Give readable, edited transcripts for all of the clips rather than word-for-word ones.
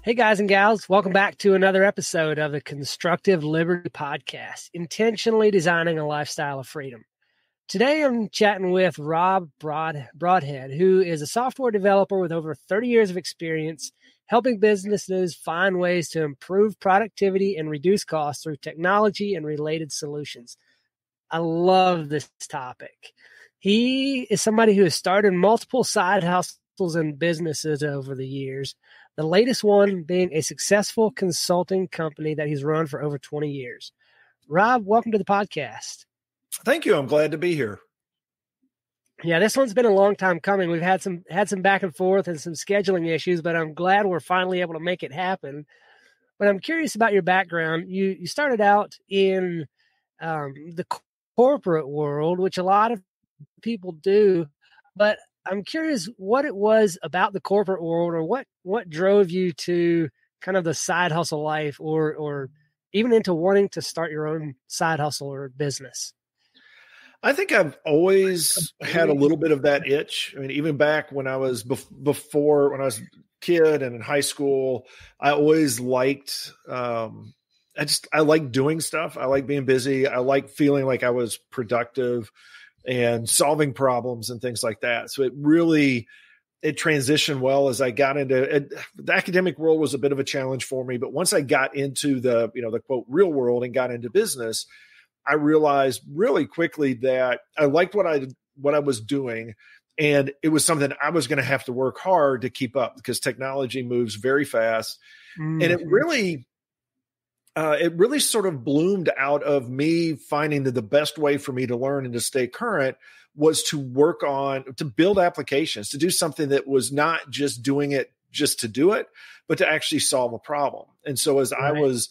Hey guys and gals, welcome back to another episode of the Constructive Liberty Podcast, intentionally designing a lifestyle of freedom. Today I'm chatting with Rob Broadhead, who is a software developer with over 30 years of experience helping businesses find ways to improve productivity and reduce costs through technology and related solutions. I love this topic. He is somebody who has started multiple side hustles and businesses over the years, the latest one being a successful consulting company that he's run for over 20 years. Rob, welcome to the podcast. Thank you. I'm glad to be here. Yeah, this one's been a long time coming. We've had some back and forth and some scheduling issues, but I'm glad we're finally able to make it happen. But I'm curious about your background. You started out in the corporate world, which a lot of people do, but I'm curious what it was about the corporate world, or what drove you to kind of the side hustle life, or even into wanting to start your own side hustle or business. I think I've always had a little bit of that itch. I mean, even back when I was when I was a kid and in high school, I always liked, I like doing stuff. I like being busy. I like feeling like I was productive and solving problems and things like that. So it transitioned well as I got into it. The academic world was a bit of a challenge for me, but once I got into the quote real world and got into business, I realized really quickly that I liked what I was doing, and it was something I was going to have to work hard to keep up because technology moves very fast. Mm-hmm. And it really sort of bloomed out of me finding that the best way for me to learn and to stay current was to build applications, to do something that was not just doing it just to do it, but to actually solve a problem. And so as I was,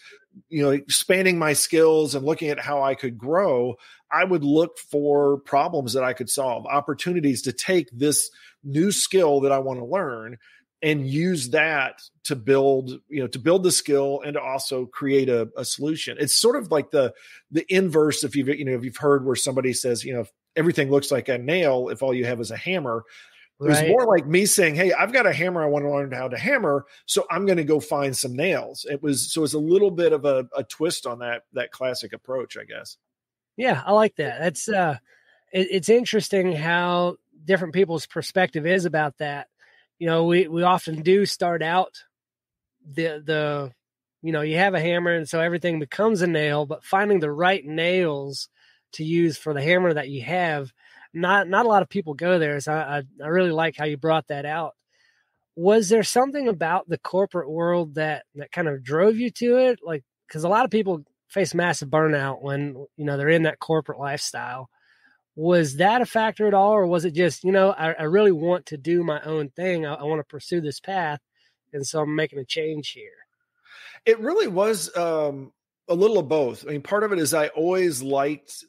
expanding my skills and looking at how I could grow, I would look for problems that I could solve, opportunities to take this new skill that I want to learn and use that to build the skill and to also create a solution. It's sort of like the inverse. If you've heard where somebody says, if everything looks like a nail, if all you have is a hammer. It was more like me saying, hey, I've got a hammer. I want to learn how to hammer. So I'm going to go find some nails. It was a little bit of a twist on that classic approach, I guess. Yeah, I like that. That's it's interesting how different people's perspective is about that. We often do start out you have a hammer, and so everything becomes a nail, but finding the right nails to use for the hammer that you have, not a lot of people go there. So I really like how you brought that out. Was there something about the corporate world that kind of drove you to it? Like, because a lot of people face massive burnout when, they're in that corporate lifestyle. Was that a factor at all? Or was it just, I really want to do my own thing. I want to pursue this path. And so I'm making a change here. It really was a little of both. I mean, part of it is I always liked,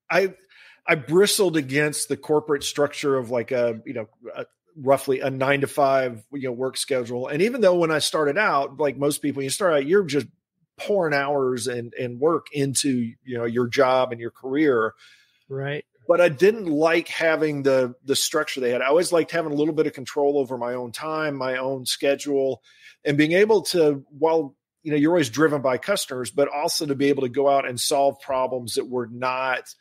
I bristled against the corporate structure of like roughly a 9-to-5, work schedule. And even though when I started out, like most people, you start out, you're just pouring hours and work into, your job and your career. Right. But I didn't like having the structure they had. I always liked having a little bit of control over my own time, my own schedule, and being able to, while, you're always driven by customers, but also to be able to go out and solve problems that were not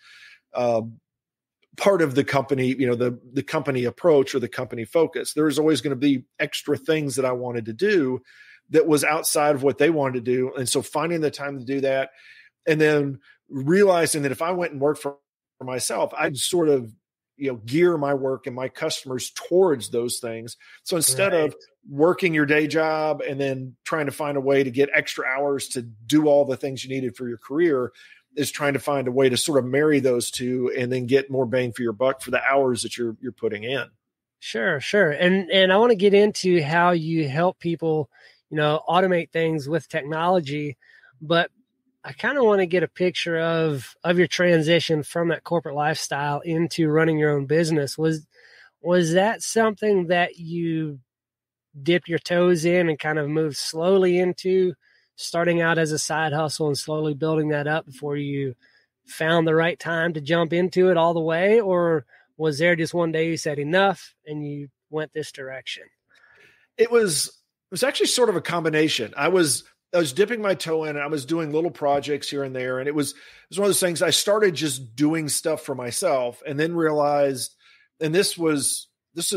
part of the company, the company approach or the company focus. There was always going to be extra things that I wanted to do that was outside of what they wanted to do. And so finding the time to do that, and then realizing that if I went and worked for myself, I'd sort of, gear my work and my customers towards those things. So instead of working your day job and then trying to find a way to get extra hours to do all the things you needed for your career, is trying to find a way to sort of marry those two and then get more bang for your buck for the hours that you're putting in. Sure. And I want to get into how you help people, automate things with technology, but I kind of want to get a picture of your transition from that corporate lifestyle into running your own business. Was that something that you dipped your toes in and kind of moved slowly into, starting out as a side hustle and slowly building that up before you found the right time to jump into it all the way? Or was there just one day you said enough and you went this direction? It was was actually sort of a combination. I was dipping my toe in, and I was doing little projects here and there. And it was one of those things. I started just doing stuff for myself, and then realized, and this was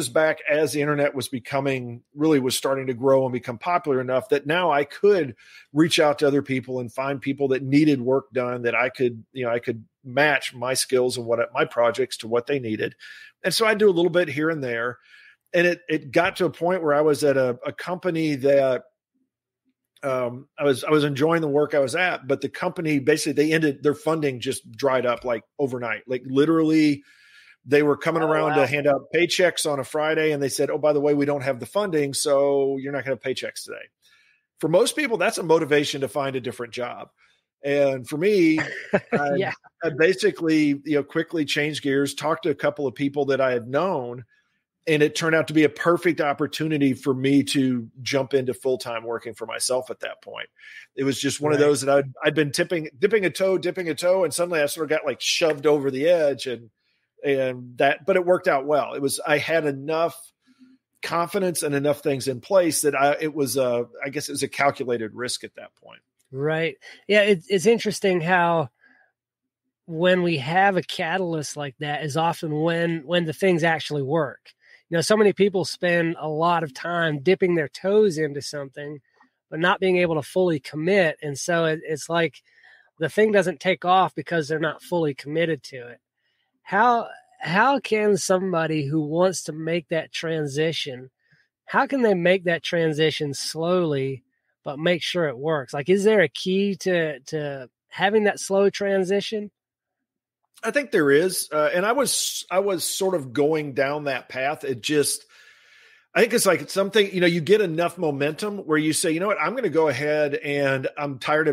back as the internet was starting to grow and become popular enough that now I could reach out to other people and find people that needed work done that I could match my skills and my projects to what they needed. And so I do a little bit here and there. And it got to a point where I was at a company that I was enjoying the work I was at, but the company basically their funding just dried up like overnight. Like literally they were coming around to hand out paychecks on a Friday, and they said, "Oh, by the way, we don't have the funding, so you're not going to have paychecks today." For most people, that's a motivation to find a different job. And for me, I basically, quickly changed gears, talked to a couple of people that I had known, and it turned out to be a perfect opportunity for me to jump into full-time working for myself at that point. It was just one of those that I'd been dipping a toe, and suddenly I sort of got like shoved over the edge, but it worked out well. I had enough confidence and enough things in place that I guess it was a calculated risk at that point. Right. Yeah. It's interesting how when we have a catalyst like that is often when the things actually work. So many people spend a lot of time dipping their toes into something, but not being able to fully commit. And so it's like the thing doesn't take off because they're not fully committed to it. How can somebody who wants to make that transition, how can they make that transition slowly, but make sure it works? Like, is there a key to having that slow transition? I think there is. And I was sort of going down that path. I think it's like something, you get enough momentum where you say, you know what, I'm going to go ahead, and I'm tired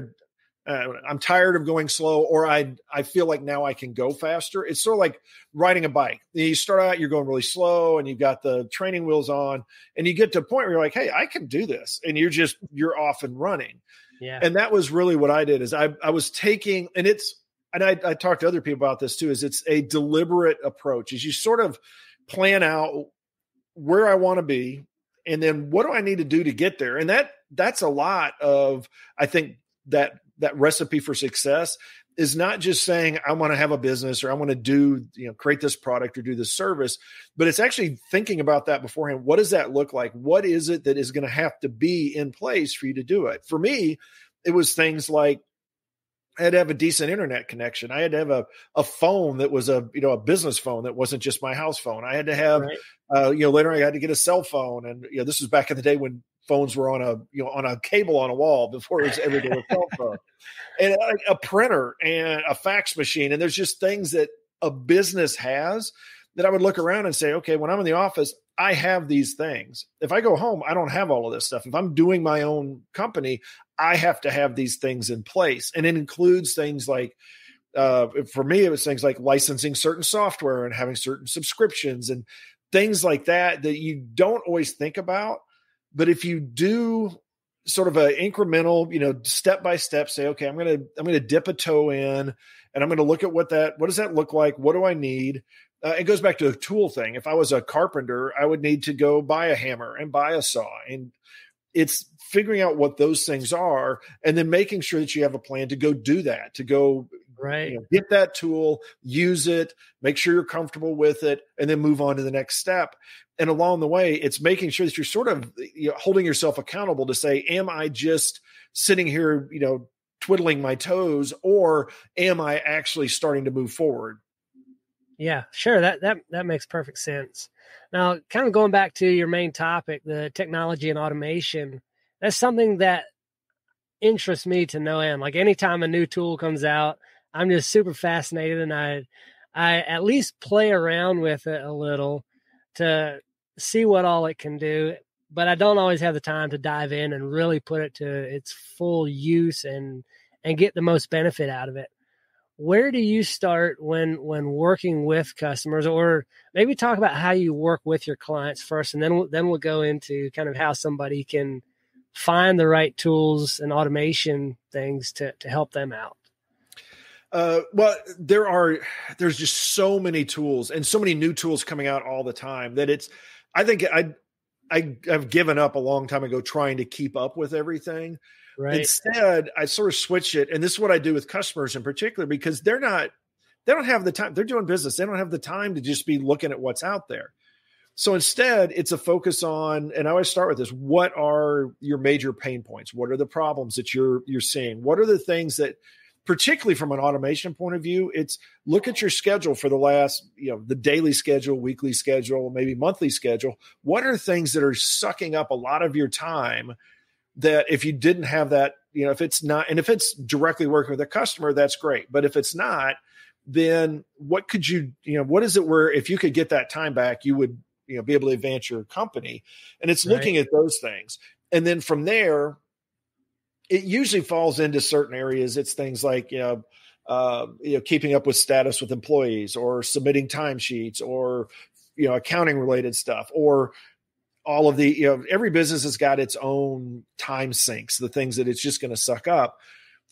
of going slow, or I feel like now I can go faster. It's sort of like riding a bike. You start out, you're going really slow, and you've got the training wheels on, and you get to a point where you're like, hey, I can do this. And you're off and running. Yeah. And that was really what I did is I was taking, and I talked to other people about this too, is it's a deliberate approach. Is you sort of plan out where I want to be, and then what do I need to do to get there? And that's a lot of, I think that recipe for success is not just saying I want to have a business or I want to do, create this product or do this service, but it's actually thinking about that beforehand. What does that look like? What is it that is going to have to be in place for you to do it? For me, it was things like I had to have a decent internet connection. I had to have a phone that was a business phone that wasn't just my house phone. I had to have, later I had to get a cell phone. And, this was back in the day when phones were on a cable on a wall before it was ever a cell phone, and a printer and a fax machine. And there's just things that a business has that I would look around and say, okay, when I'm in the office, I have these things. If I go home, I don't have all of this stuff. If I'm doing my own company, I have to have these things in place. And it includes things like, for me, it was things like licensing certain software and having certain subscriptions and things like that you don't always think about. But if you do sort of an incremental, step by step, say, okay, I'm going to dip a toe in, and I'm going to look at what does that look like? What do I need? It goes back to a tool thing. If I was a carpenter, I would need to go buy a hammer and buy a saw. And it's figuring out what those things are, and then making sure that you have a plan to go do that, to go get that tool, use it, make sure you're comfortable with it, and then move on to the next step. And along the way, it's making sure that you're sort of holding yourself accountable to say, am I just sitting here, twiddling my toes, or am I actually starting to move forward? Yeah, sure. That makes perfect sense. Now, kind of going back to your main topic, the technology and automation, that's something that interests me to no end. Like anytime a new tool comes out, I'm just super fascinated, and I at least play around with it a little to see what all it can do. But I don't always have the time to dive in and really put it to its full use and get the most benefit out of it. Where do you start when working with customers, or maybe talk about how you work with your clients first, and then we'll go into kind of how somebody can find the right tools and automation things to help them out? Well, there's just so many tools and so many new tools coming out all the time that I think I've given up a long time ago trying to keep up with everything. Right. Instead, I sort of switch it. And this is what I do with customers in particular, because they don't have the time. They're doing business. They don't have the time to just be looking at what's out there. So instead, it's a focus on, and I always start with this: what are your major pain points? What are the problems that you're seeing? What are the things that, particularly from an automation point of view, it's look at your schedule for the last, the daily schedule, weekly schedule, maybe monthly schedule. What are things that are sucking up a lot of your time that if you didn't have that, if it's not, and if it's directly working with a customer, that's great. But if it's not, then what could you, what is it where if you could get that time back, you would, be able to advance your company? And it's looking at those things. And then from there, it usually falls into certain areas. It's things like, keeping up with status with employees, or submitting timesheets, or, accounting related stuff, or all of the, every business has got its own time sinks, the things that it's just going to suck up.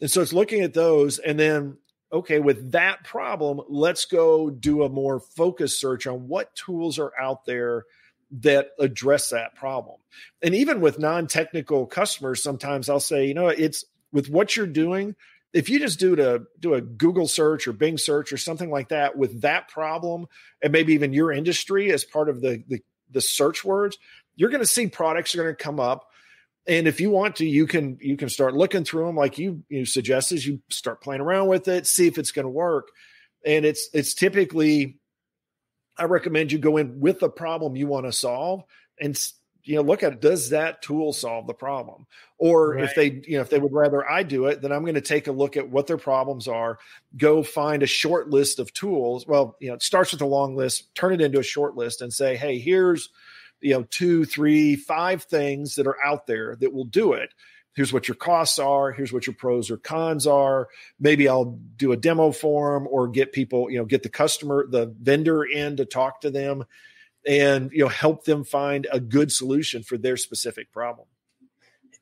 And so it's looking at those, and then, okay, with that problem, let's go do a more focused search on what tools are out there that address that problem. And even with non-technical customers, sometimes I'll say, it's with what you're doing. If you just do a Google search or Bing search or something like that with that problem, and maybe even your industry as part of the search words, you're going to see products are going to come up. And if you want to, you can start looking through them, like you suggested. You start playing around with it, see if it's going to work. And it's typically, I recommend you go in with the problem you want to solve, and look at it. Does that tool solve the problem? Or if they would rather I do it, then I'm going to take a look at what their problems are. Go find a short list of tools. Well, it starts with a long list. Turn it into a short list and say, hey, here's 2, 3, 5 things that are out there that will do it. Here's what your costs are. Here's what your pros or cons are. Maybe I'll do a demo for them, or get people, get the customer, the vendor in to talk to them, and, help them find a good solution for their specific problem.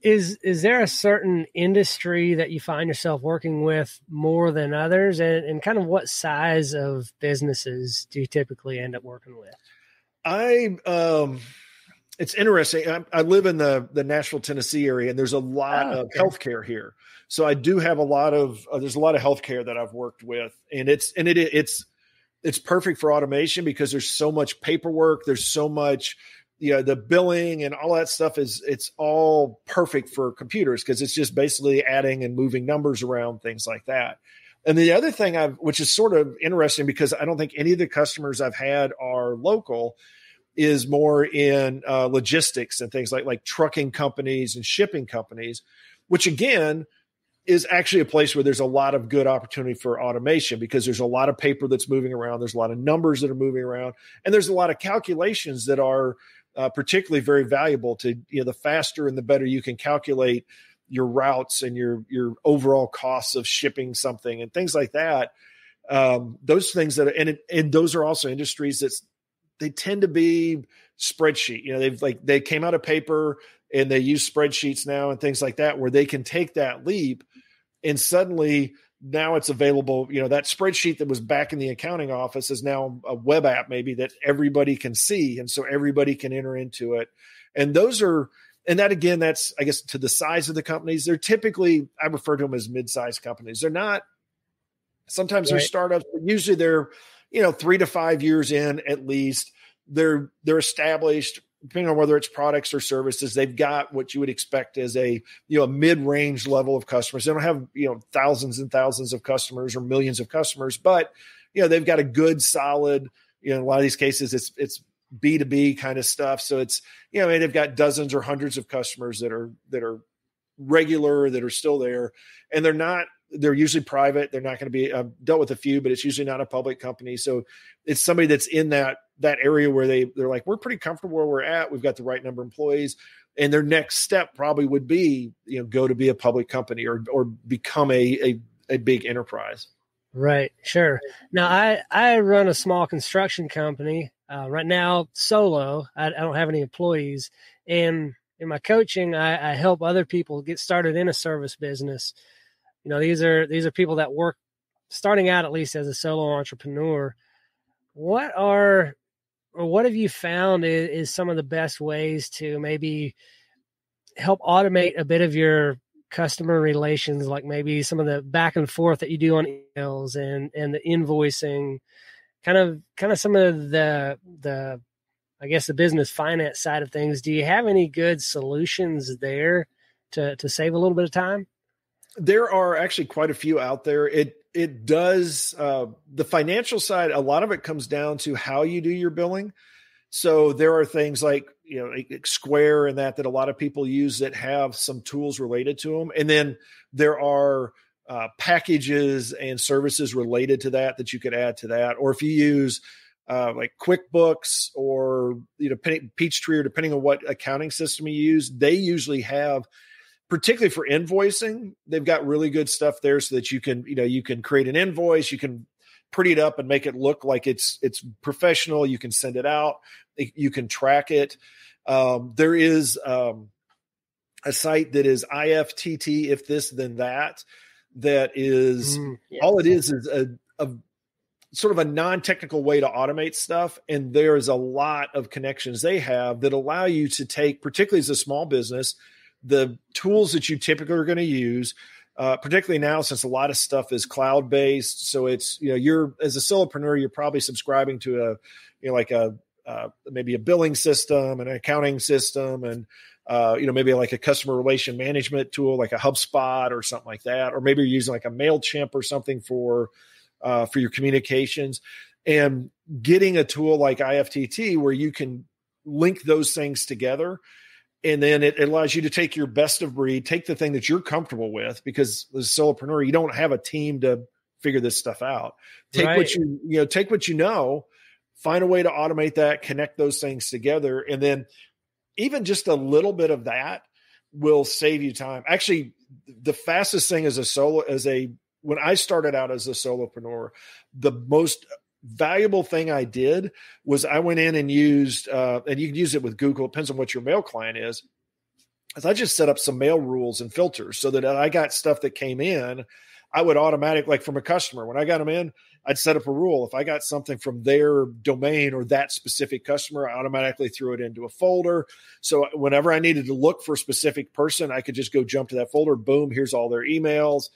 Is there a certain industry that you find yourself working with more than others, and kind of what size of businesses do you typically end up working with? It's interesting. I live in the Nashville, Tennessee area, and there's a lot of healthcare here. So I do have there's a lot of healthcare that I've worked with, and it's perfect for automation because there's so much paperwork. There's so much, the billing and all that stuff it's all perfect for computers, because it's just basically adding and moving numbers around, things like that. And the other thing which is sort of interesting, because I don't think any of the customers I've had are local, is more in logistics and things like trucking companies and shipping companies, which again is actually a place where there's a lot of good opportunity for automation, because there's a lot of paper that's moving around. There's a lot of numbers that are moving around, and there's a lot of calculations that are particularly very valuable to, the faster and the better you can calculate your routes and your overall costs of shipping something and things like that. Those things and those are also industries they tend to be spreadsheet. They came out of paper and they use spreadsheets now and things like that, where they can take that leap and suddenly now it's available. That spreadsheet that was back in the accounting office is now a web app maybe that everybody can see. And so everybody can enter into it. And that again, that's, I guess, to the size of the companies. They're typically, I refer to them as mid-sized companies. They're not, sometimes they're startups, but usually they're, 3 to 5 years in at least. They're established, depending on whether it's products or services. They've got what you would expect as a mid-range level of customers. They don't have thousands and thousands of customers or millions of customers, but they've got a good solid. In a lot of these cases, it's B2B kind of stuff. So it's they've got dozens or hundreds of customers that are regular, that are still there, and they're usually private. They're not going to be dealt with a few, but it's usually not a public company. So it's somebody that's in that area where they're like, we're pretty comfortable where we're at. We've got the right number of employees, and their next step probably would be, go to be a public company or become a big enterprise. Right. Sure. Now I run a small construction company right now, solo. I don't have any employees, and in my coaching, I help other people get started in a service business. These are people that work starting out, at least as a solo entrepreneur. What are what have you found is some of the best ways to maybe help automate a bit of your customer relations, like maybe some of the back and forth that you do on emails and the invoicing, kind of some of the I guess the business finance side of things? Do you have any good solutions there to save a little bit of time? There are actually quite a few out there. It does the financial side. A lot of it comes down to how you do your billing. So there are things like, like Square and that a lot of people use that have some tools related to them. And then there are packages and services related to that you could add to that. Or if you use like QuickBooks or Peachtree, or depending on what accounting system you use, they usually have, particularly for invoicing, they've got really good stuff there so that you can create an invoice, you can pretty it up and make it look like it's professional. You can send it out, you can track it. There is a site that is IFTT, if this then that is yes. All it is a sort of a non-technical way to automate stuff. And there is a lot of connections they have that allow you to take, particularly as a small business, the tools that you typically are going to use, particularly now since a lot of stuff is cloud-based. So it's, you're, as a solopreneur, you're probably subscribing to maybe a billing system, an accounting system, and maybe like a customer relation management tool, like a HubSpot or something like that. Or maybe you're using like a MailChimp or something for your communications, and getting a tool like IFTT where you can link those things together. And then it allows you to take your best of breed, take the thing that you're comfortable with, because as a solopreneur, you don't have a team to figure this stuff out. Take right. what you know, find a way to automate that, connect those things together. And then even just a little bit of that will save you time. Actually, the fastest thing when I started out as a solopreneur, the most valuable thing I did was I went in and used, and you can use it with Google, it depends on what your mail client is I just set up some mail rules and filters so that I got stuff that came in, I would automatically, like from a customer, when I got them in, I'd set up a rule. If I got something from their domain or that specific customer, I automatically threw it into a folder. So whenever I needed to look for a specific person, I could just go jump to that folder. Boom, here's all their emails.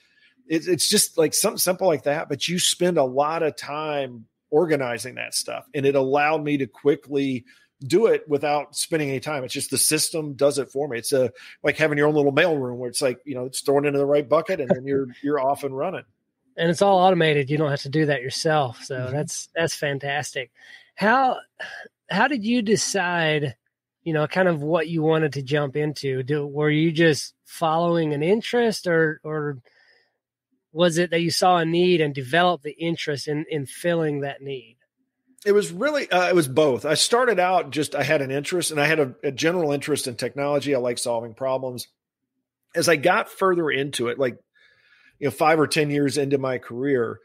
It's just like something simple like that, but you spend a lot of time organizing that stuff. And it allowed me to quickly do it without spending any time. It's just the system does it for me. It's like having your own little mail room where it's like, it's thrown into the right bucket and then you're off and running. And it's all automated. You don't have to do that yourself. So that's fantastic. How did you decide, kind of what you wanted to jump into? Were you just following an interest or was it that you saw a need and developed the interest in filling that need? It was really, it was both. I started out I had an interest, and I had a general interest in technology. I like solving problems. As I got further into it, 5 or 10 years into my career,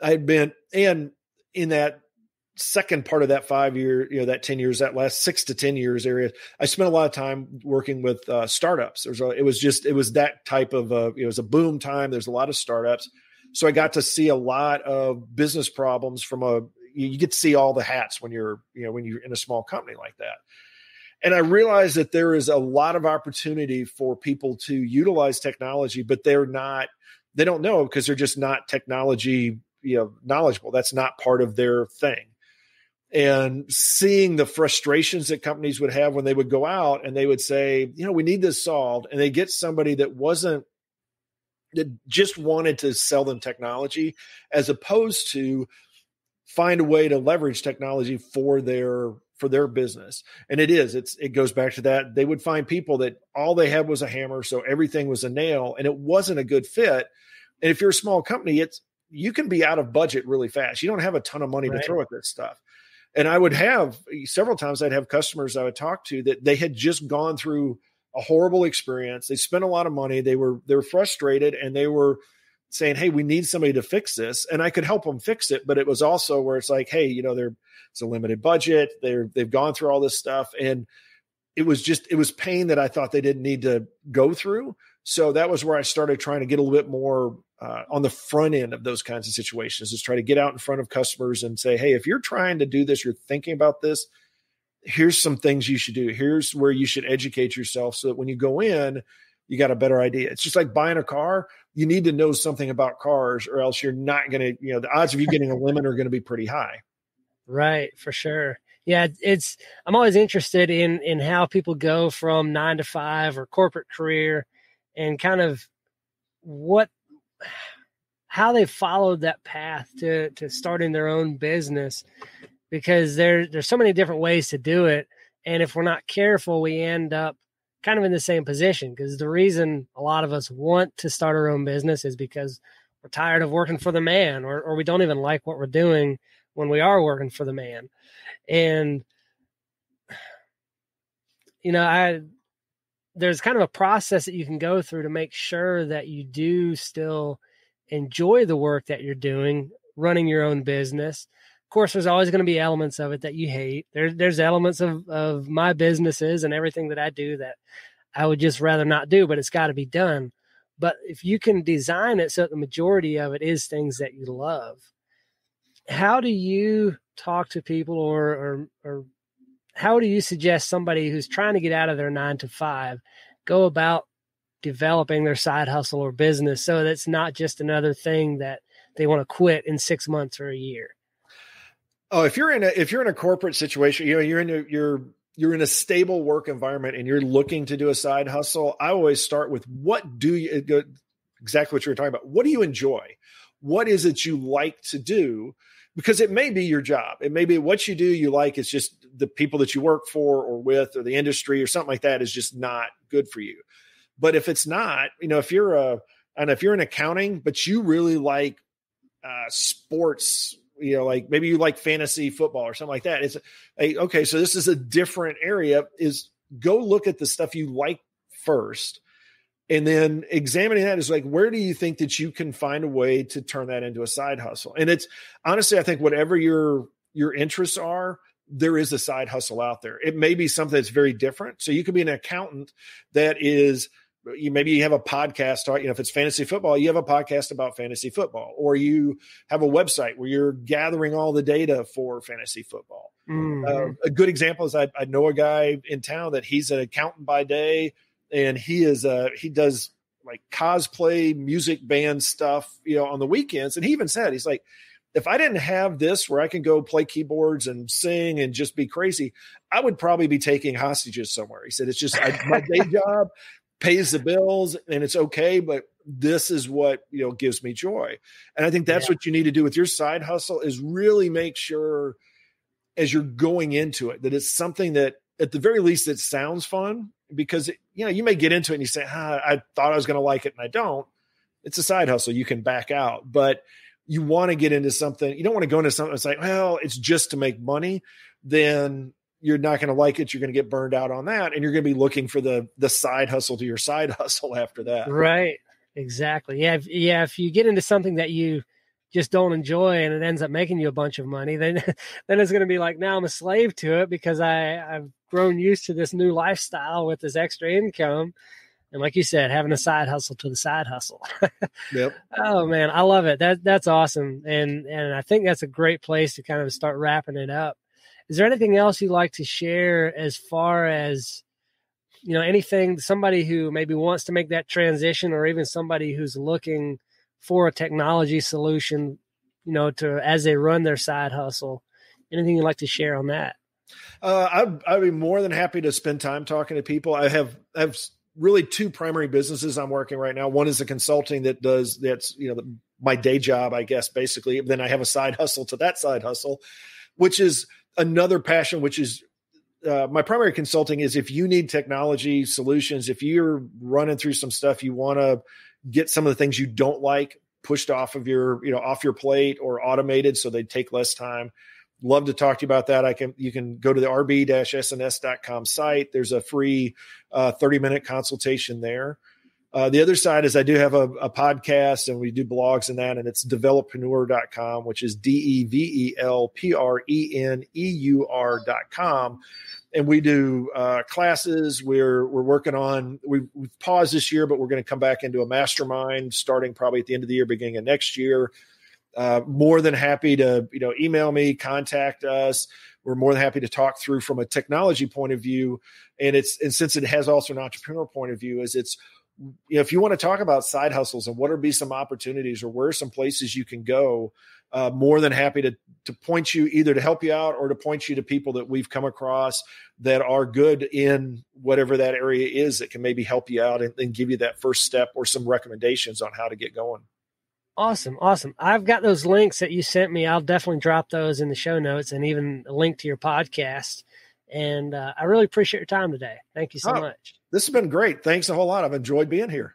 I'd been, and in that second part of that 5 year, that 10 years, that last 6 to 10 years area, I spent a lot of time working with startups. It was that type of, it was a boom time. There's a lot of startups. So I got to see a lot of business problems you get to see all the hats when you're in a small company like that. And I realized that there is a lot of opportunity for people to utilize technology, but they don't know because they're just not technology, knowledgeable. That's not part of their thing. And seeing the frustrations that companies would have when they would go out and they would say, we need this solved. And they get somebody that just wanted to sell them technology, as opposed to find a way to leverage technology for their business. And it goes back to that. They would find people that all they had was a hammer. So everything was a nail, and it wasn't a good fit. And if you're a small company, you can be out of budget really fast. You don't have a ton of money to throw at this stuff. And I would have several times I'd have customers I would talk to that they had just gone through a horrible experience. They spent a lot of money. They were frustrated, and they were saying, hey, we need somebody to fix this. And I could help them fix it. But it was also where it's like, hey, it's a limited budget. They've gone through all this stuff. And it was pain that I thought they didn't need to go through. So that was where I started trying to get a little bit more on the front end of those kinds of situations, is try to get out in front of customers and say, hey, if you're trying to do this, you're thinking about this, here's some things you should do. Here's where you should educate yourself so that when you go in, you got a better idea. It's just like buying a car. You need to know something about cars, or else you're not going to, the odds of you getting a lemon are going to be pretty high. Right. For sure. Yeah. I'm always interested in how people go from 9 to 5 or corporate career, and kind of how they followed that path to starting their own business, because there's so many different ways to do it. And if we're not careful, we end up kind of in the same position, because the reason a lot of us want to start our own business is because we're tired of working for the man, or we don't even like what we're doing when we are working for the man. And, there's kind of a process that you can go through to make sure that you do still enjoy the work that you're doing, running your own business. Of course, there's always going to be elements of it that you hate. There's elements of my businesses and everything that I do that I would just rather not do, but it's got to be done. But if you can design it so that the majority of it is things that you love, how do you talk to people, or how do you suggest somebody who's trying to get out of their 9 to 5 go about developing their side hustle or business so that's not just another thing that they want to quit in 6 months or a year? Oh, if you're in a corporate situation, you're in a stable work environment and you're looking to do a side hustle, I always start with exactly what you were talking about. What do you enjoy? What is it you like to do? Because it may be your job. It may be what you do you like. It's just the people that you work for or with, or the industry or something like that is just not good for you. But if it's not, if you're in accounting, but you really like sports, like maybe you like fantasy football or something like that. It's okay. So this is a different area. Is go look at the stuff you like first, and then examining that is like, where do you think that you can find a way to turn that into a side hustle? And it's honestly, I think whatever your interests are, there is a side hustle out there. It may be something that's very different. So you could be an accountant that is, maybe you have a podcast, if it's fantasy football, you have a podcast about fantasy football, or you have a website where you're gathering all the data for fantasy football. Mm-hmm. A good example is I know a guy in town that he's an accountant by day, and he does like cosplay music band stuff, on the weekends. And he even said, he's like, if I didn't have this where I can go play keyboards and sing and just be crazy, I would probably be taking hostages somewhere. He said, it's just my day job pays the bills and it's okay, but this is what, gives me joy. And I think that's what you need to do with your side hustle, is really make sure as you're going into it, that it's something that at the very least, it sounds fun, because, you may get into it and you say, I thought I was going to like it and I don't. It's a side hustle. You can back out, but you want to get into something. You don't want to go into something that's like, well, it's just to make money. Then you're not going to like it. You're going to get burned out on that. And you're going to be looking for the side hustle to your side hustle after that. Right. Exactly. Yeah. If you get into something that you just don't enjoy and it ends up making you a bunch of money, then it's going to be like, now I'm a slave to it because I've grown used to this new lifestyle with this extra income. And like you said, having a side hustle to the side hustle. Yep. Oh man, I love it. That's awesome. And I think that's a great place to kind of start wrapping it up. Is there anything else you'd like to share as far as, anything, somebody who maybe wants to make that transition, or even somebody who's looking for a technology solution, as they run their side hustle? Anything you'd like to share on that? I'd be more than happy to spend time talking to people. I have really two primary businesses I'm working right now. One is a consulting that's my day job, I guess, basically. Then I have a side hustle to that side hustle, which is another passion, which is my primary consulting is if you need technology solutions, if you're running through some stuff, you want to get some of the things you don't like pushed off of off your plate or automated so they take less time. Love to talk to you about that. You can go to the rb-sns.com site. There's a free 30-minute consultation there. The other side is I do have a podcast and we do blogs and that, and it's developpreneur.com, which is DEVELPRENEUR.com. and we do classes. We're working on, we've paused this year, but we're going to come back into a mastermind starting probably at the end of the year, beginning of next year. More than happy to, email me, contact us. We're more than happy to talk through from a technology point of view. And since it has also an entrepreneur point of view, if you want to talk about side hustles and what would be some opportunities or where are some places you can go, more than happy to point you, either to help you out or to point you to people that we've come across that are good in whatever that area is that can maybe help you out and give you that first step or some recommendations on how to get going. Awesome. I've got those links that you sent me. I'll definitely drop those in the show notes and even a link to your podcast. And I really appreciate your time today. Thank you so much. This has been great. Thanks a whole lot. I've enjoyed being here.